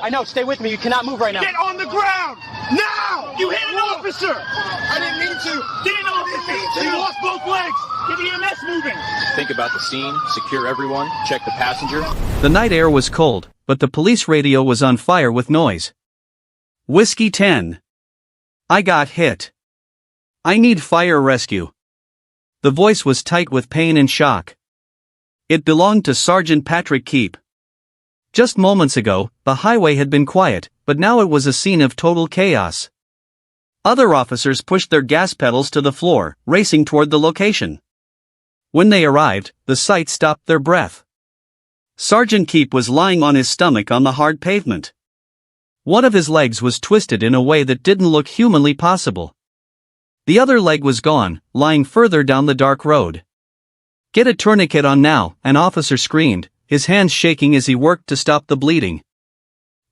I know, stay with me. You cannot move right now. Get on the ground! Now! You hit an officer! I didn't mean to! Get an officer! You lost both legs! Get the EMS moving! Think about the scene, secure everyone, check the passenger. The night air was cold, but the police radio was on fire with noise. Whiskey 10. I got hit. I need fire rescue. The voice was tight with pain and shock. It belonged to Sergeant Patrick Keep. Just moments ago, the highway had been quiet, but now it was a scene of total chaos. Other officers pushed their gas pedals to the floor, racing toward the location. When they arrived, the sight stopped their breath. Sergeant Keep was lying on his stomach on the hard pavement. One of his legs was twisted in a way that didn't look humanly possible. The other leg was gone, lying further down the dark road. "Get a tourniquet on now," an officer screamed, his hands shaking as he worked to stop the bleeding.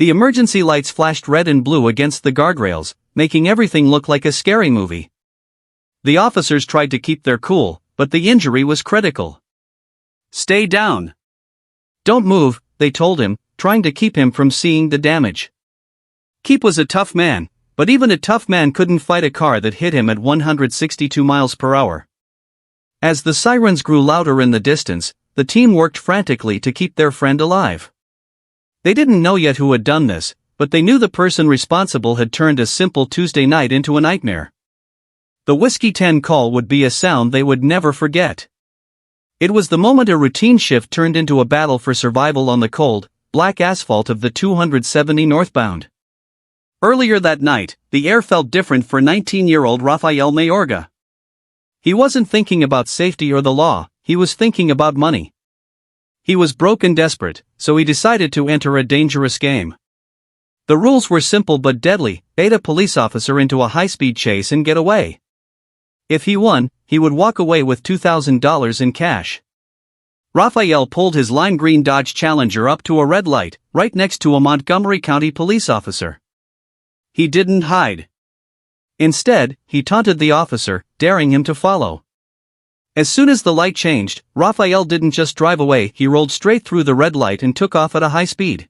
The emergency lights flashed red and blue against the guardrails, making everything look like a scary movie. The officers tried to keep their cool, but the injury was critical. "Stay down. Don't move," they told him, trying to keep him from seeing the damage. Keep was a tough man, but even a tough man couldn't fight a car that hit him at 162 miles per hour. As the sirens grew louder in the distance, the team worked frantically to keep their friend alive. They didn't know yet who had done this, but they knew the person responsible had turned a simple Tuesday night into a nightmare. The Whiskey 10 call would be a sound they would never forget. It was the moment a routine shift turned into a battle for survival on the cold, black asphalt of the 270 northbound. Earlier that night, the air felt different for 19-year-old Rafael Mayorga. He wasn't thinking about safety or the law, he was thinking about money. He was broke and desperate, so he decided to enter a dangerous game. The rules were simple but deadly: bait a police officer into a high-speed chase and get away. If he won, he would walk away with $2,000 in cash. Rafael pulled his lime green Dodge Challenger up to a red light, right next to a Montgomery County police officer. He didn't hide. Instead, he taunted the officer, daring him to follow. As soon as the light changed, Rafael didn't just drive away, he rolled straight through the red light and took off at a high speed.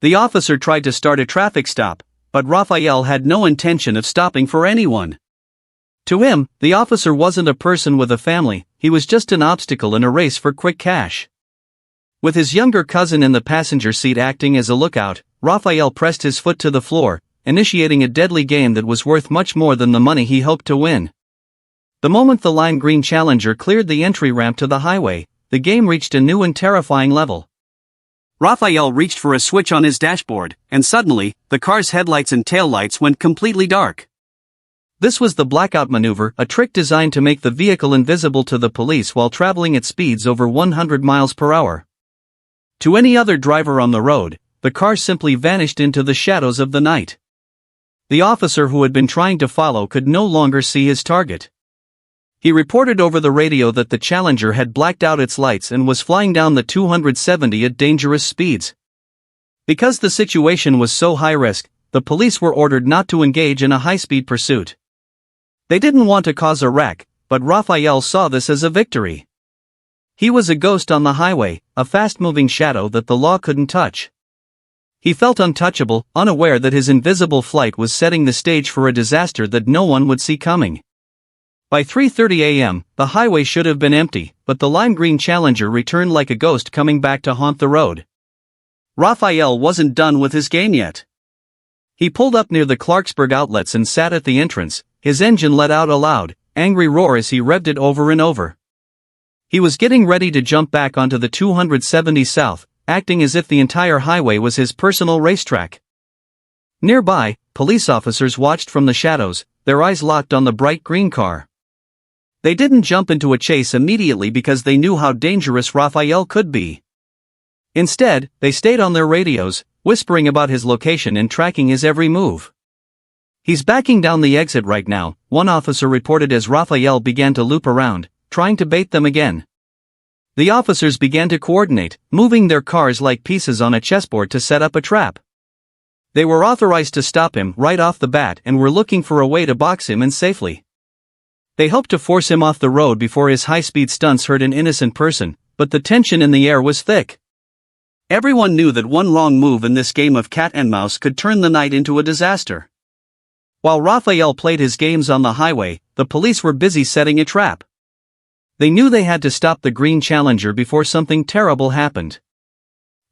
The officer tried to start a traffic stop, but Rafael had no intention of stopping for anyone. To him, the officer wasn't a person with a family, he was just an obstacle in a race for quick cash. With his younger cousin in the passenger seat acting as a lookout, Rafael pressed his foot to the floor, initiating a deadly game that was worth much more than the money he hoped to win. The moment the lime green Challenger cleared the entry ramp to the highway, the game reached a new and terrifying level. Rafael reached for a switch on his dashboard, and suddenly, the car's headlights and taillights went completely dark. This was the blackout maneuver, a trick designed to make the vehicle invisible to the police while traveling at speeds over 100 miles per hour. To any other driver on the road, the car simply vanished into the shadows of the night. The officer who had been trying to follow could no longer see his target. He reported over the radio that the Challenger had blacked out its lights and was flying down the 270 at dangerous speeds. Because the situation was so high risk, the police were ordered not to engage in a high-speed pursuit. They didn't want to cause a wreck, but Rafael saw this as a victory. He was a ghost on the highway, a fast-moving shadow that the law couldn't touch. He felt untouchable, unaware that his invisible flight was setting the stage for a disaster that no one would see coming. By 3:30 a.m., the highway should have been empty, but the lime green Challenger returned like a ghost coming back to haunt the road. Rafael wasn't done with his game yet. He pulled up near the Clarksburg outlets and sat at the entrance, his engine let out a loud, angry roar as he revved it over and over. He was getting ready to jump back onto the 270 south, acting as if the entire highway was his personal racetrack. Nearby, police officers watched from the shadows, their eyes locked on the bright green car. They didn't jump into a chase immediately because they knew how dangerous Rafael could be. Instead, they stayed on their radios, whispering about his location and tracking his every move. "He's backing down the exit right now," one officer reported as Rafael began to loop around, trying to bait them again. The officers began to coordinate, moving their cars like pieces on a chessboard to set up a trap. They were authorized to stop him right off the bat and were looking for a way to box him in safely. They hoped to force him off the road before his high-speed stunts hurt an innocent person, but the tension in the air was thick. Everyone knew that one wrong move in this game of cat and mouse could turn the night into a disaster. While Raphael played his games on the highway, the police were busy setting a trap. They knew they had to stop the green Challenger before something terrible happened.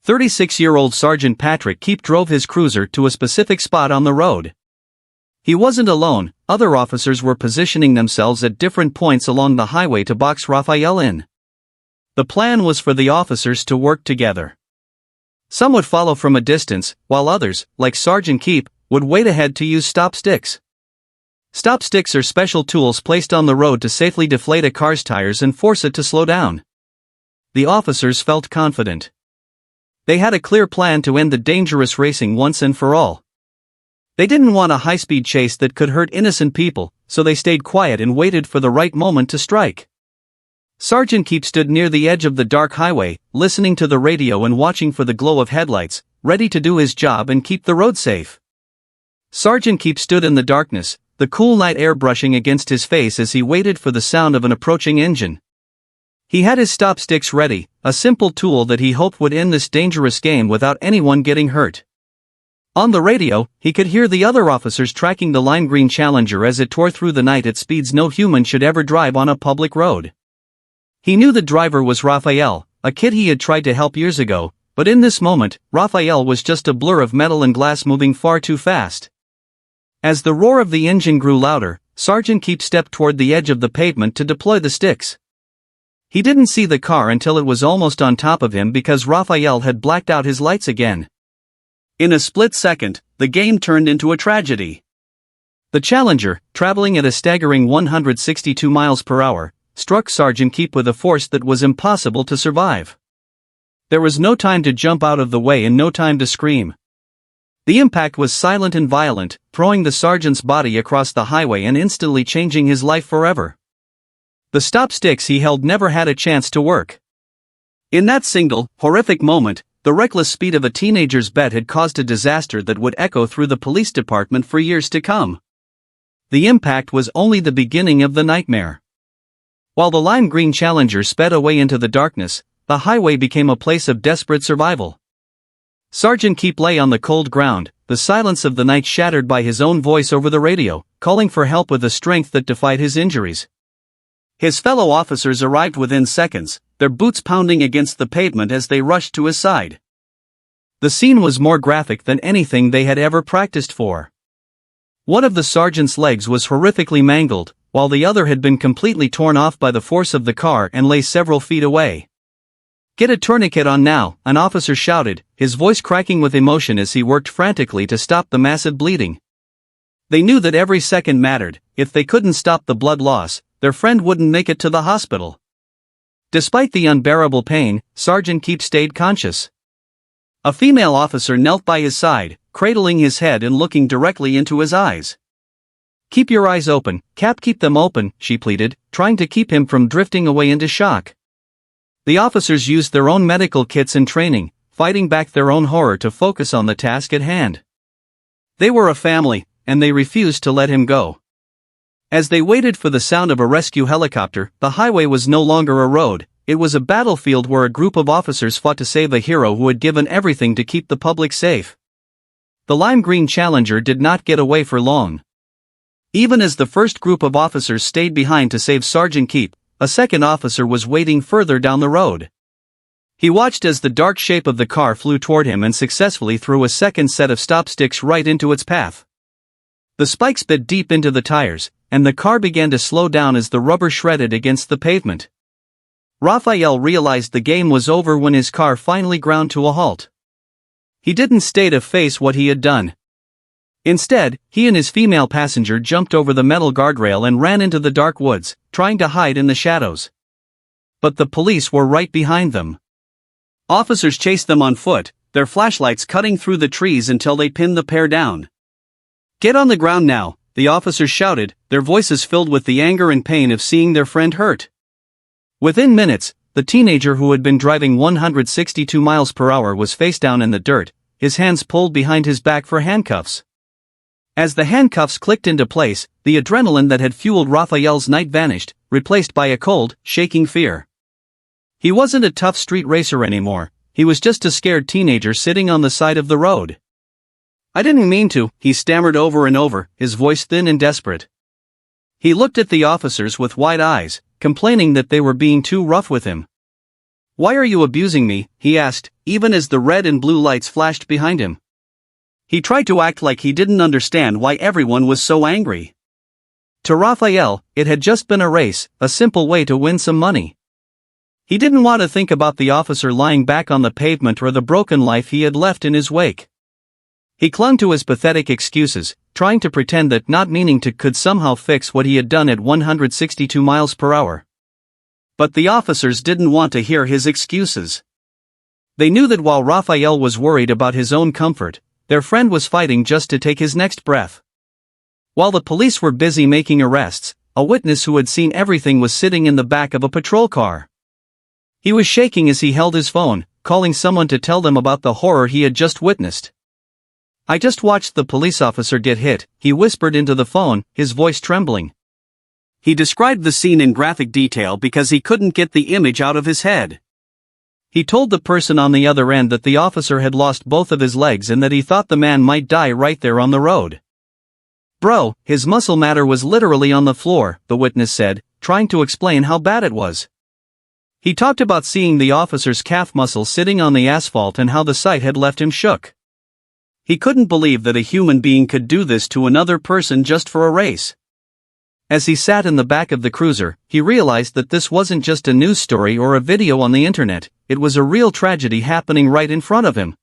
36-year-old Sergeant Patrick Keep drove his cruiser to a specific spot on the road. He wasn't alone, other officers were positioning themselves at different points along the highway to box Raphael in. The plan was for the officers to work together. Some would follow from a distance, while others, like Sergeant Keep, would wait ahead to use stop sticks. Stop sticks are special tools placed on the road to safely deflate a car's tires and force it to slow down. The officers felt confident. They had a clear plan to end the dangerous racing once and for all. They didn't want a high-speed chase that could hurt innocent people, so they stayed quiet and waited for the right moment to strike. Sergeant Keep stood near the edge of the dark highway, listening to the radio and watching for the glow of headlights, ready to do his job and keep the road safe. Sergeant Keep stood in the darkness, the cool night air brushing against his face as he waited for the sound of an approaching engine. He had his stop sticks ready, a simple tool that he hoped would end this dangerous game without anyone getting hurt. On the radio, he could hear the other officers tracking the lime green Challenger as it tore through the night at speeds no human should ever drive on a public road. He knew the driver was Raphael, a kid he had tried to help years ago, but in this moment, Raphael was just a blur of metal and glass moving far too fast. As the roar of the engine grew louder, Sergeant Keep stepped toward the edge of the pavement to deploy the sticks. He didn't see the car until it was almost on top of him because Raphael had blacked out his lights again. In a split second, the game turned into a tragedy. The Challenger, traveling at a staggering 162 miles per hour, struck Sergeant Keep with a force that was impossible to survive. There was no time to jump out of the way and no time to scream. The impact was silent and violent, throwing the sergeant's body across the highway and instantly changing his life forever. The stop sticks he held never had a chance to work. In that single, horrific moment, the reckless speed of a teenager's bet had caused a disaster that would echo through the police department for years to come. The impact was only the beginning of the nightmare. While the lime green Challenger sped away into the darkness, the highway became a place of desperate survival. Sergeant Keep lay on the cold ground, the silence of the night shattered by his own voice over the radio, calling for help with a strength that defied his injuries. His fellow officers arrived within seconds, their boots pounding against the pavement as they rushed to his side. The scene was more graphic than anything they had ever practiced for. One of the sergeant's legs was horrifically mangled, while the other had been completely torn off by the force of the car and lay several feet away. "Get a tourniquet on now," an officer shouted, his voice cracking with emotion as he worked frantically to stop the massive bleeding. They knew that every second mattered. If they couldn't stop the blood loss, their friend wouldn't make it to the hospital. Despite the unbearable pain, Sergeant Keep stayed conscious. A female officer knelt by his side, cradling his head and looking directly into his eyes. "Keep your eyes open, Cap, keep them open," she pleaded, trying to keep him from drifting away into shock. The officers used their own medical kits and training, fighting back their own horror to focus on the task at hand. They were a family, and they refused to let him go. As they waited for the sound of a rescue helicopter, the highway was no longer a road, it was a battlefield where a group of officers fought to save a hero who had given everything to keep the public safe. The lime green Challenger did not get away for long. Even as the first group of officers stayed behind to save Sergeant Keep, a second officer was waiting further down the road. He watched as the dark shape of the car flew toward him and successfully threw a second set of stop sticks right into its path. The spikes bit deep into the tires, and the car began to slow down as the rubber shredded against the pavement. Raphael realized the game was over when his car finally ground to a halt. He didn't stay to face what he had done. Instead, he and his female passenger jumped over the metal guardrail and ran into the dark woods, trying to hide in the shadows. But the police were right behind them. Officers chased them on foot, their flashlights cutting through the trees until they pinned the pair down. "Get on the ground now," the officers shouted, their voices filled with the anger and pain of seeing their friend hurt. Within minutes, the teenager who had been driving 162 miles per hour was face down in the dirt, his hands pulled behind his back for handcuffs. As the handcuffs clicked into place, the adrenaline that had fueled Raphael's night vanished, replaced by a cold, shaking fear. He wasn't a tough street racer anymore, he was just a scared teenager sitting on the side of the road. I didn't mean to, he stammered over and over, his voice thin and desperate. He looked at the officers with wide eyes, complaining that they were being too rough with him. Why are you abusing me? He asked, even as the red and blue lights flashed behind him. He tried to act like he didn't understand why everyone was so angry. To Raphael, it had just been a race, a simple way to win some money. He didn't want to think about the officer lying back on the pavement or the broken life he had left in his wake. He clung to his pathetic excuses, trying to pretend that not meaning to could somehow fix what he had done at 162 miles per hour. But the officers didn't want to hear his excuses. They knew that while Raphael was worried about his own comfort, their friend was fighting just to take his next breath. While the police were busy making arrests, a witness who had seen everything was sitting in the back of a patrol car. He was shaking as he held his phone, calling someone to tell them about the horror he had just witnessed. I just watched the police officer get hit, he whispered into the phone, his voice trembling. He described the scene in graphic detail because he couldn't get the image out of his head. He told the person on the other end that the officer had lost both of his legs and that he thought the man might die right there on the road. Bro, his muscle matter was literally on the floor, the witness said, trying to explain how bad it was. He talked about seeing the officer's calf muscle sitting on the asphalt and how the sight had left him shook. He couldn't believe that a human being could do this to another person just for a race. As he sat in the back of the cruiser, he realized that this wasn't just a news story or a video on the internet, it was a real tragedy happening right in front of him.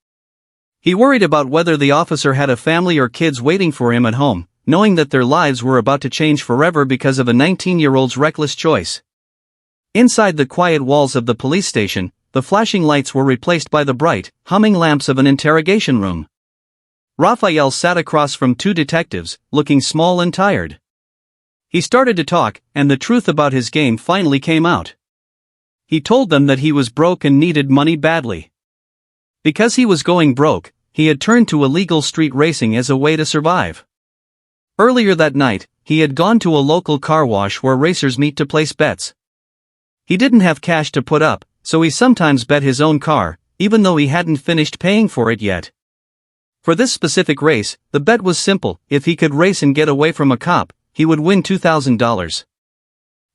He worried about whether the officer had a family or kids waiting for him at home, knowing that their lives were about to change forever because of a 19-year-old's reckless choice. Inside the quiet walls of the police station, the flashing lights were replaced by the bright, humming lamps of an interrogation room. Raphael sat across from two detectives, looking small and tired. He started to talk, and the truth about his game finally came out. He told them that he was broke and needed money badly. Because he was going broke, he had turned to illegal street racing as a way to survive. Earlier that night, he had gone to a local car wash where racers meet to place bets. He didn't have cash to put up, so he sometimes bet his own car, even though he hadn't finished paying for it yet. For this specific race, the bet was simple: if he could race and get away from a cop, he would win $2,000.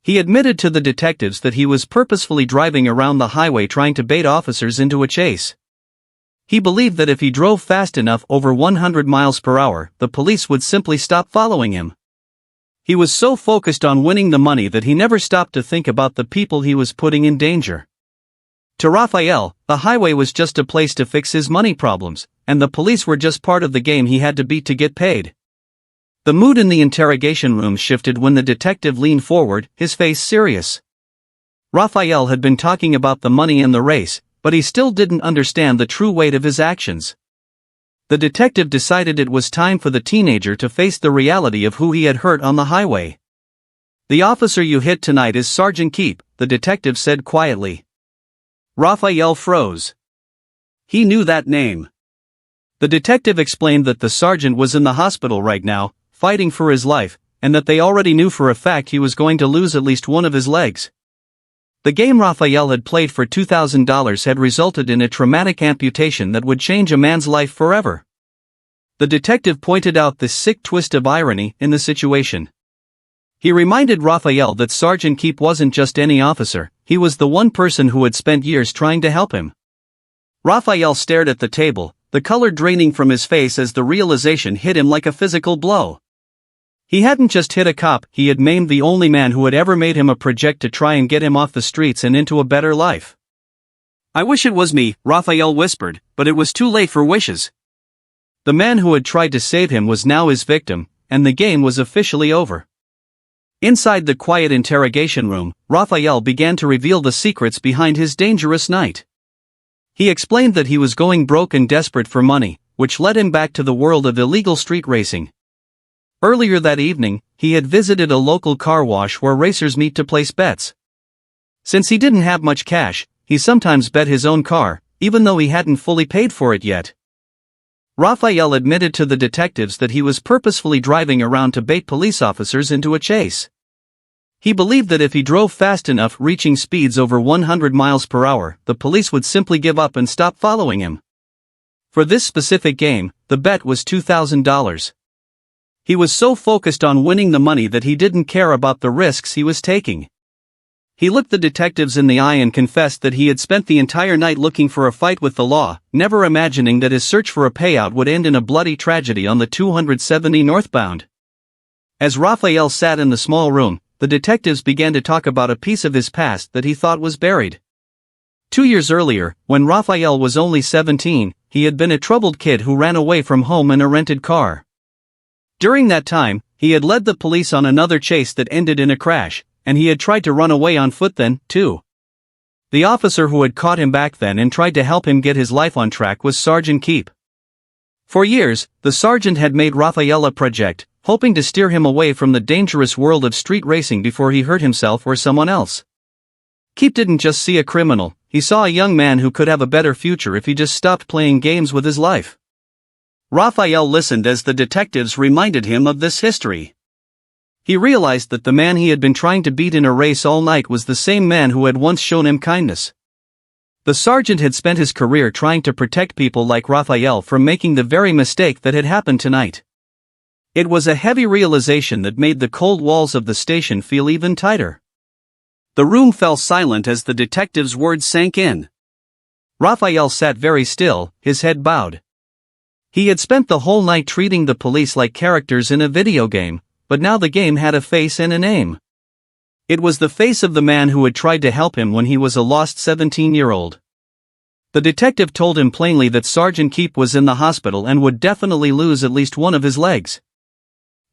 He admitted to the detectives that he was purposefully driving around the highway trying to bait officers into a chase. He believed that if he drove fast enough over 100 miles per hour, the police would simply stop following him. He was so focused on winning the money that he never stopped to think about the people he was putting in danger. To Raphael, the highway was just a place to fix his money problems, and the police were just part of the game he had to beat to get paid. The mood in the interrogation room shifted when the detective leaned forward, his face serious. Raphael had been talking about the money and the race, but he still didn't understand the true weight of his actions. The detective decided it was time for the teenager to face the reality of who he had hurt on the highway. "The officer you hit tonight is Sergeant Keep," the detective said quietly. Raphael froze. He knew that name. The detective explained that the sergeant was in the hospital right now, fighting for his life, and that they already knew for a fact he was going to lose at least one of his legs. The game Raphael had played for $2,000 had resulted in a traumatic amputation that would change a man's life forever. The detective pointed out the sick twist of irony in the situation. He reminded Raphael that Sergeant Keep wasn't just any officer, he was the one person who had spent years trying to help him. Raphael stared at the table, the color draining from his face as the realization hit him like a physical blow. He hadn't just hit a cop, he had maimed the only man who had ever made him a project to try and get him off the streets and into a better life. "I wish it was me," Raphael whispered, but it was too late for wishes. The man who had tried to save him was now his victim, and the game was officially over. Inside the quiet interrogation room, Raphael began to reveal the secrets behind his dangerous night. He explained that he was going broke and desperate for money, which led him back to the world of illegal street racing. Earlier that evening, he had visited a local car wash where racers meet to place bets. Since he didn't have much cash, he sometimes bet his own car, even though he hadn't fully paid for it yet. Raphael admitted to the detectives that he was purposefully driving around to bait police officers into a chase. He believed that if he drove fast enough, reaching speeds over 100 miles per hour, the police would simply give up and stop following him. For this specific game, the bet was $2,000. He was so focused on winning the money that he didn't care about the risks he was taking. He looked the detectives in the eye and confessed that he had spent the entire night looking for a fight with the law, never imagining that his search for a payout would end in a bloody tragedy on the 270 northbound. As Raphael sat in the small room, the detectives began to talk about a piece of his past that he thought was buried. 2 years earlier, when Raphael was only 17, he had been a troubled kid who ran away from home in a rented car. During that time, he had led the police on another chase that ended in a crash, and he had tried to run away on foot then, too. The officer who had caught him back then and tried to help him get his life on track was Sergeant Keep. For years, the sergeant had made Raphael a project, hoping to steer him away from the dangerous world of street racing before he hurt himself or someone else. Keep didn't just see a criminal, he saw a young man who could have a better future if he just stopped playing games with his life. Raphael listened as the detectives reminded him of this history. He realized that the man he had been trying to beat in a race all night was the same man who had once shown him kindness. The sergeant had spent his career trying to protect people like Raphael from making the very mistake that had happened tonight. It was a heavy realization that made the cold walls of the station feel even tighter. The room fell silent as the detective's words sank in. Raphael sat very still, his head bowed. He had spent the whole night treating the police like characters in a video game, but now the game had a face and a name. It was the face of the man who had tried to help him when he was a lost 17-year-old. The detective told him plainly that Sergeant Keep was in the hospital and would definitely lose at least one of his legs.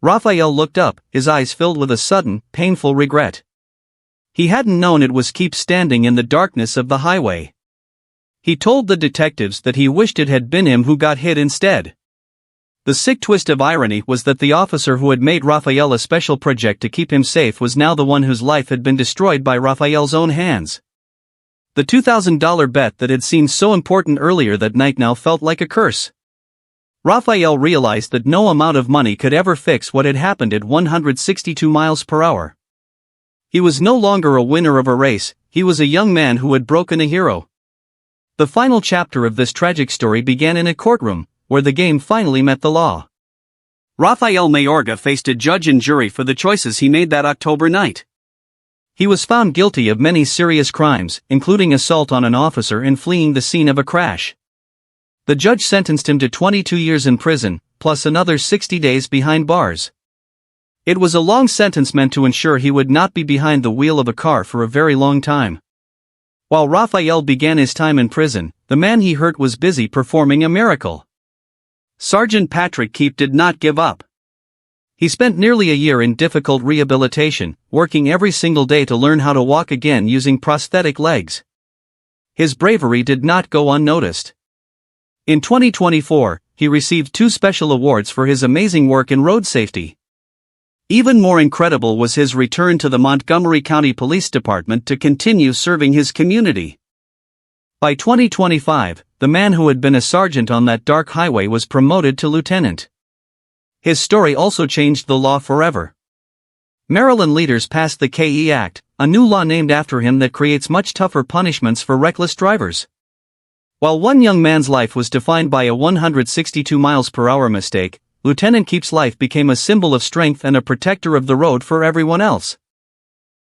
Raphael looked up, his eyes filled with a sudden, painful regret. He hadn't known it was Keep standing in the darkness of the highway. He told the detectives that he wished it had been him who got hit instead. The sick twist of irony was that the officer who had made Raphael a special project to keep him safe was now the one whose life had been destroyed by Raphael's own hands. The $2,000 bet that had seemed so important earlier that night now felt like a curse. Raphael realized that no amount of money could ever fix what had happened at 162 miles per hour. He was no longer a winner of a race, he was a young man who had broken a hero. The final chapter of this tragic story began in a courtroom, where the game finally met the law. Raphael Mayorga faced a judge and jury for the choices he made that October night. He was found guilty of many serious crimes, including assault on an officer and fleeing the scene of a crash. The judge sentenced him to 22 years in prison, plus another 60 days behind bars. It was a long sentence meant to ensure he would not be behind the wheel of a car for a very long time. While Raphael began his time in prison, the man he hurt was busy performing a miracle. Sergeant Patrick Keep did not give up. He spent nearly a year in difficult rehabilitation, working every single day to learn how to walk again using prosthetic legs. His bravery did not go unnoticed. In 2024, he received 2 special awards for his amazing work in road safety. Even more incredible was his return to the Montgomery County Police Department to continue serving his community. By 2025, the man who had been a sergeant on that dark highway was promoted to lieutenant. His story also changed the law forever. Maryland leaders passed the KE Act, a new law named after him that creates much tougher punishments for reckless drivers. While one young man's life was defined by a 162 miles per hour mistake, Lieutenant Keep's life became a symbol of strength and a protector of the road for everyone else.